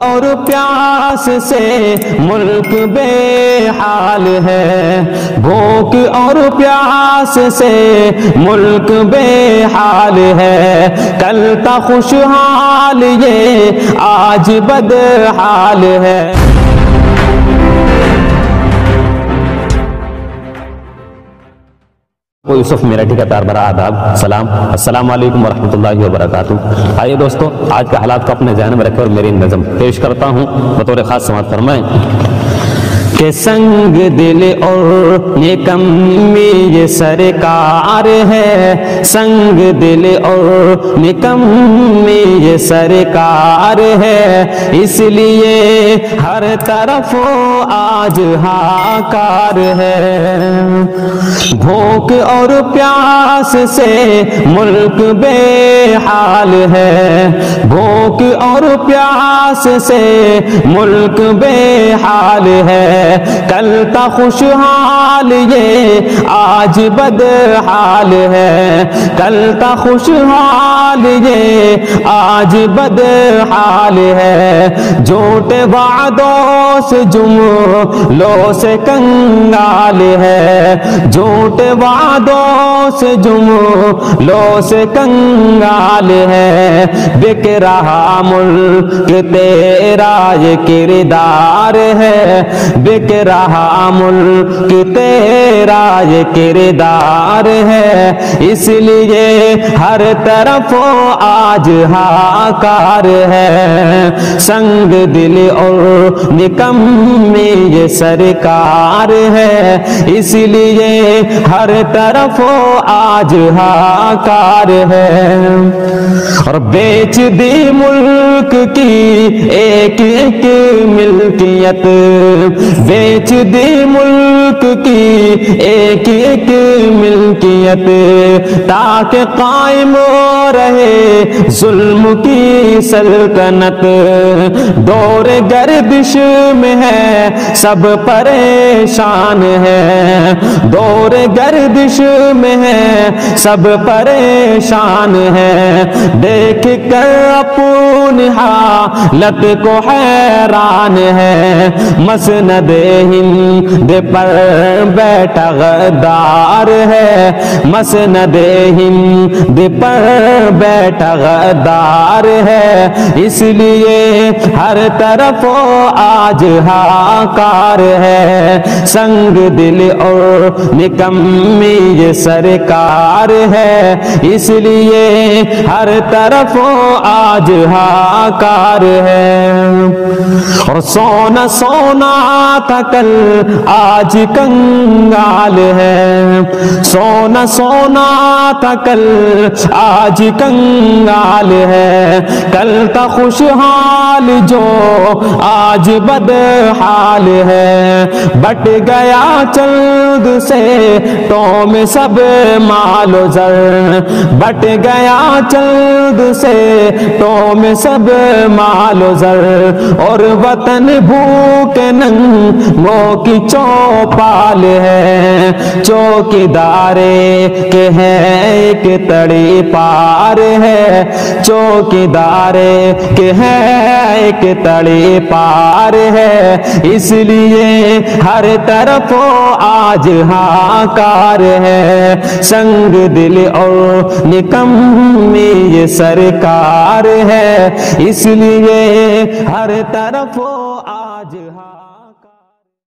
اور پیاس سے ملک بے حال ہے، بھوک اور پیاس سے ملک بے حال ہے، کل تھا خوشحال یہ آج بدحال ہے۔ یوسف میرٹھی کا پیار بھرا آداب، سلام، السلام علیکم ورحمۃ اللہ وبرکاتہ۔ آئیے دوستو، آج کے حالات کو اپنے ذہن میں رکھیں اور میری نظم پیش کرتا ہوں، بطور خاص سماعت فرمائیں کہ سنگ دل اور نکمی یہ سرکار ہے، سنگ دل اور نکمی یہ سرکار ہے، اس لیے ہر طرف آج ہاکار ہے۔ بھوک اور پیاس سے ملک بے حال ہے، بھوک اور پیاس سے ملک بے حال ہے، کل تھا خوشحال یہ آج بدحال ہے، کل تھا خوشحال یہ آج بدحال ہے، جھوٹے وعدوں سے جملوں سے کنگال ہے، جھوٹے وعدوں سے جملوں سے کنگال ہے، بک رہا ملک تیرا یہ کردار ہے، بک رہا ملک تیرا یہ کردار ہے، اس لیے ہر طرف آج ہاکار ہے، سنگ دل اور نکمی یہ سرکار ہے، اس لیے ہر طرف آج ہاکار ہے۔ اور بیچ دی ملک کی ایک ایک ملکیت، بیچ دی ملک کی ایک ایک ملکیت، تاکہ قائم رہے ظلم کی سلطنت، دور گردش میں ہے سب پریشان ہے، دور گردش میں ہے سب پریشان ہے، دیکھ کر اپنی حالت کو حیران ہے، مسند ہند پر بیٹھا غدار ہے، مسند ہند پر بیٹھا غدار ہے، اس لیے ہر طرف آج ہاکار ہے، سنگ دل اور نکمی یہ سرکار ہے، اس لیے ہر طرف آج ہاکار ہے۔ اور سونا سونا تھا کل آج کنگال ہے، سونا سونا تھا کل آج کنگال ہے، کل تھا خوشحال جو آج بدحال ہے، بٹ گیا چند سے تو میں سب مال و زر، بٹ گیا چند سے تو میں سب مال و زر، اور وطن بھوک ننگوں کی چوپال ہے، چوکیدارے کے ہے ایک تڑی پار ہے، چوکیدارے کے ہے ایک تڑی پار ہے، اس لیے ہر طرف آج ہاکار ہے، سنگ دل اور نکمی یہ سرکار ہے، اس لیے ہر طرف آج ہاکار